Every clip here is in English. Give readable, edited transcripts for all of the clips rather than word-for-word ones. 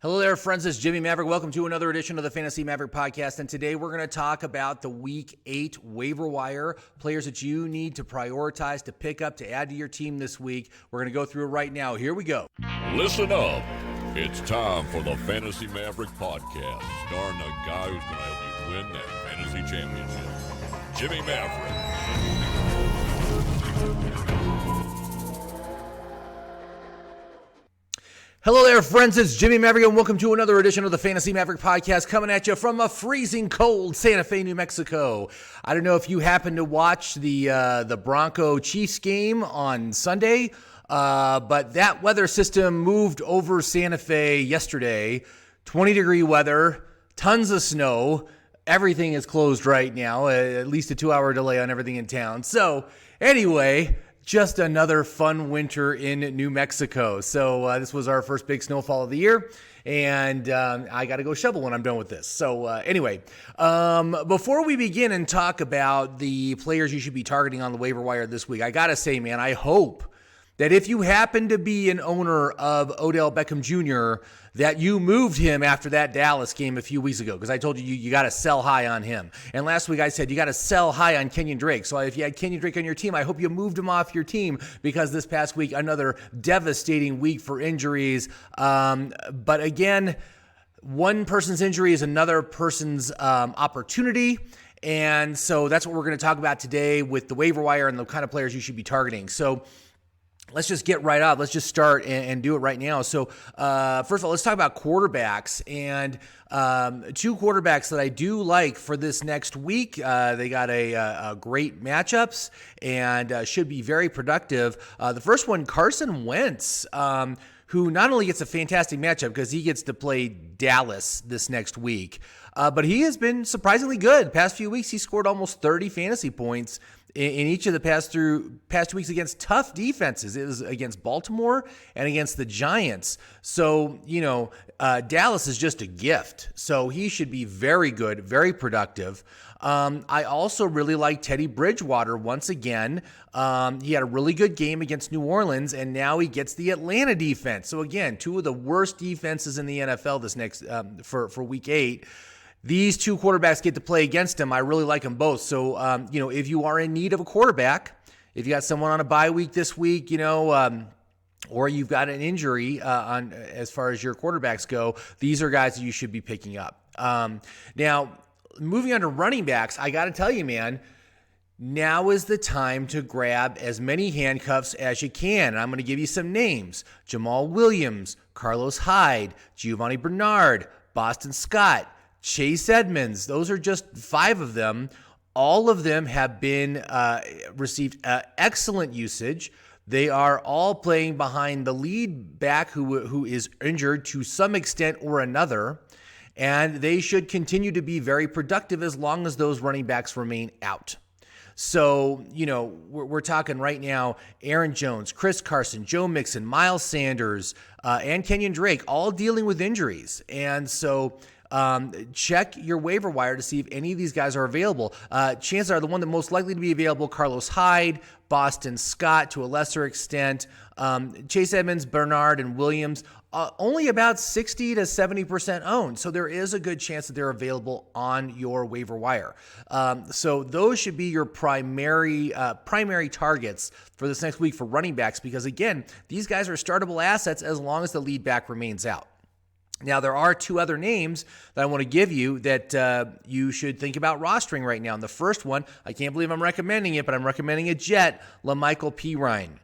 Hello there, friends. It's Jimmy Maverick. Welcome to another edition of the Fantasy Maverick Podcast. And today we're going to talk about the Week 8 waiver wire, players that you need to prioritize, to pick up, to add to your team this week. We're going to go through it right now. Here we go. Listen up. It's time for the Fantasy Maverick Podcast, starring the guy who's going to help you win that fantasy championship, Jimmy Maverick. Hello there, friends. It's Jimmy Maverick, and welcome to another edition of the Fantasy Maverick Podcast, coming at you from a freezing cold Santa Fe, New Mexico. I don't know if you happened to watch the Bronco-Chiefs game on Sunday, but that weather system moved over Santa Fe yesterday. 20-degree weather, tons of snow. Everything is closed right now, at least a 2-hour delay on everything in town. So anyway, just another fun winter in New Mexico. So this was our first big snowfall of the year, and I got to go shovel when I'm done with this. So anyway, before we begin and talk about the players you should be targeting on the waiver wire this week, I got to say, man, I hope that if you happen to be an owner of Odell Beckham Jr., that you moved him after that Dallas game a few weeks ago, because I told you got to sell high on him. And last week I said you got to sell high on Kenyon Drake. So if you had Kenyon Drake on your team, I hope you moved him off your team, because this past week, another devastating week for injuries. But again, one person's injury is another person's opportunity. And so that's what we're going to talk about today with the waiver wire and the kind of players you should be targeting. So let's just get right up. Let's just start and do it right now. So first of all, let's talk about quarterbacks. And two quarterbacks that I do like for this next week. They got a great matchups and should be very productive. The first one, Carson Wentz, who not only gets a fantastic matchup because he gets to play Dallas this next week, but he has been surprisingly good. The past few weeks, he scored almost 30 fantasy points in each of the past 2 weeks against tough defenses. It was against Baltimore and against the Giants. So, Dallas is just a gift. So he should be very good, very productive. I also really like Teddy Bridgewater once again. He had a really good game against New Orleans, and now he gets the Atlanta defense. So again, two of the worst defenses in the NFL this next for Week 8. These two quarterbacks get to play against him. I really like them both. So, if you are in need of a quarterback, if you got someone on a bye week this week, or you've got an injury on as far as your quarterbacks go, these are guys that you should be picking up. Now, moving on to running backs, I got to tell you, man, now is the time to grab as many handcuffs as you can. And I'm going to give you some names: Jamal Williams, Carlos Hyde, Giovanni Bernard, Boston Scott, Chase Edmonds. Those are just 5 of them. All of them have been received excellent usage. They are all playing behind the lead back who is injured to some extent or another, and they should continue to be very productive as long as those running backs remain out. So, we're talking right now, Aaron Jones, Chris Carson, Joe Mixon, Miles Sanders, and Kenyon Drake, all dealing with injuries. And so check your waiver wire to see if any of these guys are available. Chances are the one that most likely to be available, Carlos Hyde, Boston Scott to a lesser extent, Chase Edmonds, Bernard, and Williams, only about 60 to 70% owned. So there is a good chance that they're available on your waiver wire. So those should be your primary targets for this next week for running backs, because again, these guys are startable assets as long as the lead back remains out. Now, there are 2 other names that I want to give you that you should think about rostering right now. And the first one, I can't believe I'm recommending it, but I'm recommending a Jet, LaMichael Pirine.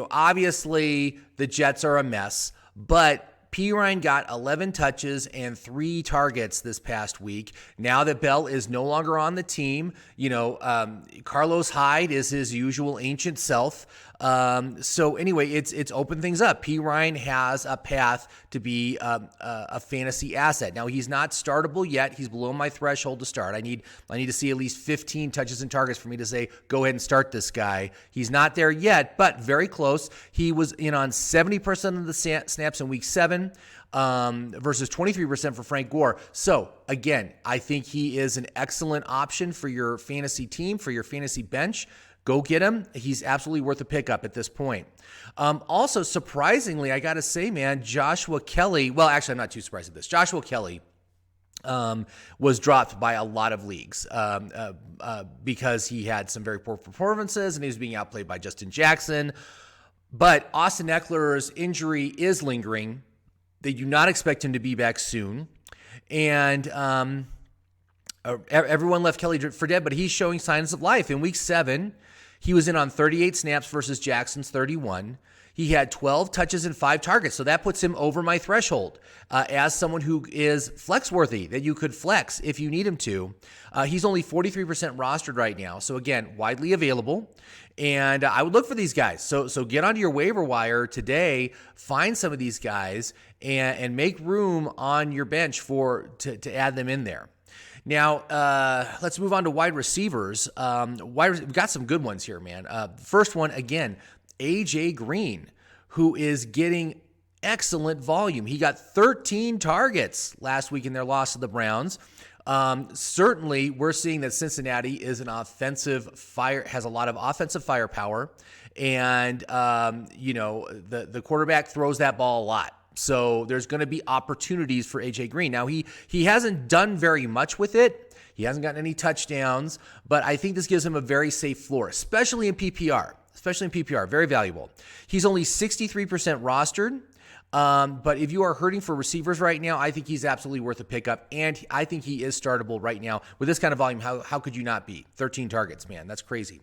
Obviously the Jets are a mess, but Pirine got 11 touches and 3 targets this past week. Now that Bell is no longer on the team, Carlos Hyde is his usual ancient self. So anyway, it's opened things up. Pirine has a path to be a fantasy asset. Now, he's not startable yet. He's below my threshold to start. I need to see at least 15 touches and targets for me to say, go ahead and start this guy. He's not there yet, but very close. He was in on 70% of the snaps in week 7. Versus 23% for Frank Gore. So again, I think he is an excellent option for your fantasy team, for your fantasy bench. Go get him. He's absolutely worth a pickup at this point. Also, surprisingly, I got to say, man, Joshua Kelly, well, actually, I'm not too surprised at this. Joshua Kelly was dropped by a lot of leagues because he had some very poor performances and he was being outplayed by Justin Jackson. But Austin Eckler's injury is lingering. They do not expect him to be back soon. And everyone left Kelly for dead, but he's showing signs of life. In week 7, he was in on 38 snaps versus Jackson's 31. He had 12 touches and 5 targets, so that puts him over my threshold as someone who is flex-worthy, that you could flex if you need him to. He's only 43% rostered right now, so again, widely available. And I would look for these guys. So get onto your waiver wire today, find some of these guys, and make room on your bench to add them in there. Now, let's move on to wide receivers. We've got some good ones here, man. First one, again, A.J. Green, who is getting excellent volume. He got 13 targets last week in their loss to the Browns. Certainly, we're seeing that Cincinnati is an has a lot of offensive firepower, and the quarterback throws that ball a lot. So there's going to be opportunities for A.J. Green. Now, he hasn't done very much with it. He hasn't gotten any touchdowns, but I think this gives him a very safe floor, especially in PPR. Very valuable. He's only 63% rostered, but if you are hurting for receivers right now, I think he's absolutely worth a pickup, and I think he is startable right now. With this kind of volume, how could you not be? 13 targets, man, that's crazy.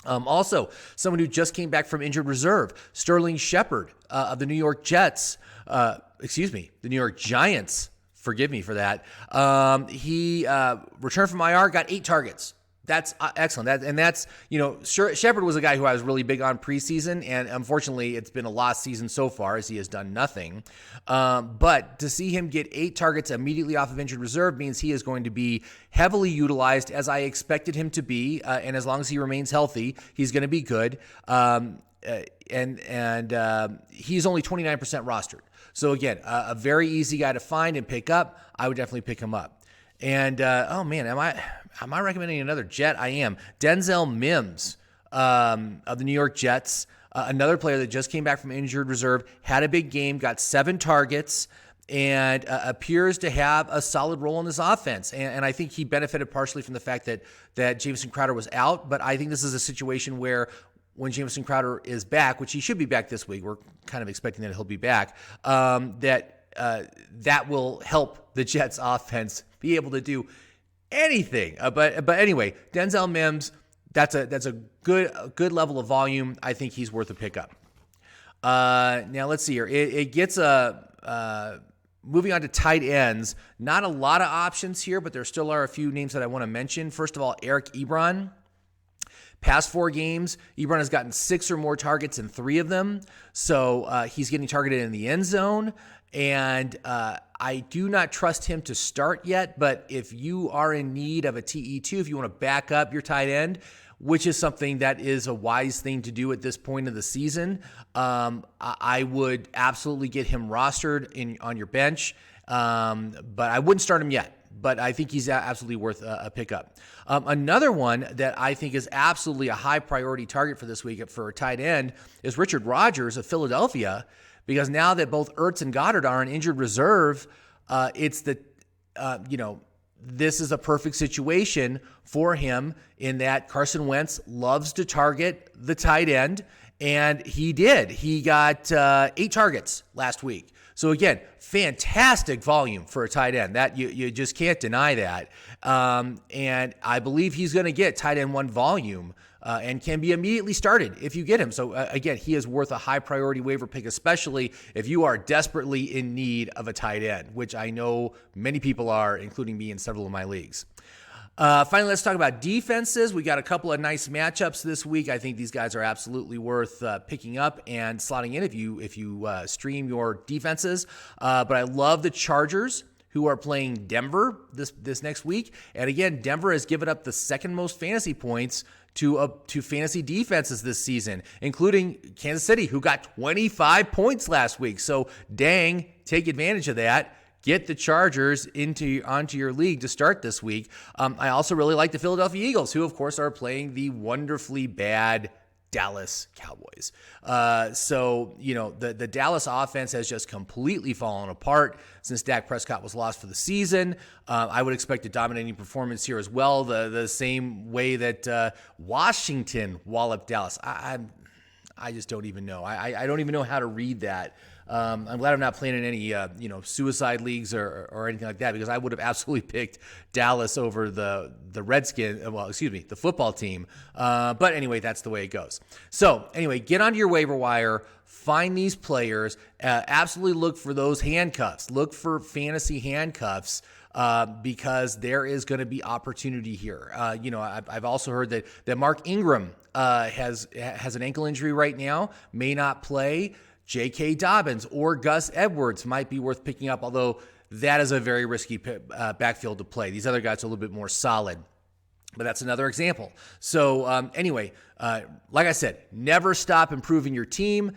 Also, someone who just came back from injured reserve, Sterling Shepard of the New York Giants. Forgive me for that. He returned from IR, got 8 targets. That's excellent. Shepard was a guy who I was really big on preseason, and unfortunately, it's been a lost season so far as he has done nothing. But to see him get 8 targets immediately off of injured reserve means he is going to be heavily utilized, as I expected him to be, and as long as he remains healthy, he's going to be good. And he's only 29% rostered. So again, a very easy guy to find and pick up. I would definitely pick him up. And, am I recommending another Jet? I am. Denzel Mims of the New York Jets, another player that just came back from injured reserve, had a big game, got 7 targets, and appears to have a solid role in this offense. And I think he benefited partially from the fact that Jamison Crowder was out, but I think this is a situation where when Jamison Crowder is back, which he should be back this week, we're kind of expecting that he'll be back, that will help the Jets offense be able to do anything. But anyway, Denzel Mims, that's a good level of volume. I think he's worth a pickup. Now let's see here. It gets moving on to tight ends. Not a lot of options here, but there still are a few names that I want to mention. First of all, Eric Ebron. Past 4 games, Ebron has gotten 6 or more targets in 3 of them. So he's getting targeted in the end zone. And I do not trust him to start yet. But if you are in need of a TE2, if you want to back up your tight end, which is something that is a wise thing to do at this point of the season, I would absolutely get him rostered on your bench. But I wouldn't start him yet. But I think he's absolutely worth a pickup. Another one that I think is absolutely a high priority target for this week for a tight end is Richard Rodgers of Philadelphia, because now that both Ertz and Goddard are on injured reserve, this is a perfect situation for him in that Carson Wentz loves to target the tight end, and he did. He got 8 targets last week. So again, fantastic volume for a tight end. That you just can't deny that. And I believe he's going to get tight end 1 volume and can be immediately started if you get him. So again, he is worth a high priority waiver pick, especially if you are desperately in need of a tight end, which I know many people are, including me in several of my leagues. Finally, let's talk about defenses. We got a couple of nice matchups this week. I think these guys are absolutely worth picking up and slotting in if you stream your defenses. But I love the Chargers, who are playing Denver this next week. And again, Denver has given up the second most fantasy points to fantasy defenses this season, including Kansas City, who got 25 points last week. So dang, take advantage of that. get the Chargers onto your league to start this week. I also really like the Philadelphia Eagles, who, of course, are playing the wonderfully bad Dallas Cowboys. So, the Dallas offense has just completely fallen apart since Dak Prescott was lost for the season. I would expect a dominating performance here as well, the same way that Washington walloped Dallas. I just don't even know. I don't even know how to read that. I'm glad I'm not playing in any, suicide leagues or anything like that, because I would have absolutely picked Dallas over the the football team. But anyway, that's the way it goes. So anyway, get onto your waiver wire, find these players, absolutely look for those handcuffs, look for fantasy handcuffs. Because there is going to be opportunity here. I've also heard that Mark Ingram has an ankle injury right now, may not play. J.K. Dobbins or Gus Edwards might be worth picking up, although that is a very risky backfield to play. These other guys are a little bit more solid. But that's another example. So like I said, never stop improving your team.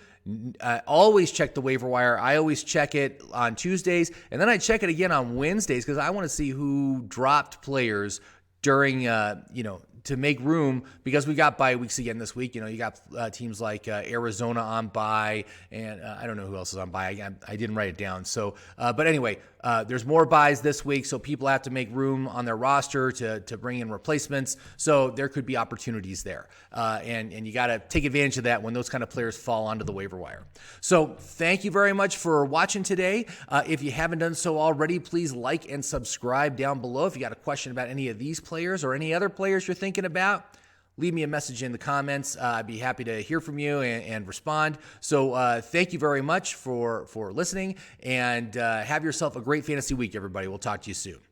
Always check the waiver wire. I always check it on Tuesdays, and then I check it again on Wednesdays because I want to see who dropped players during, to make room, because we got bye weeks again this week. You got teams like Arizona on bye, and I don't know who else is on bye. I didn't write it down. So, but anyway, there's more buys this week, so people have to make room on their roster to bring in replacements. So there could be opportunities there, and you got to take advantage of that when those kind of players fall onto the waiver wire. So thank you very much for watching today. If you haven't done so already, please like and subscribe down below. If you got a question about any of these players or any other players you're thinking about, leave me a message in the comments. I'd be happy to hear from you and respond. So thank you very much for listening, and have yourself a great fantasy week, everybody. We'll talk to you soon.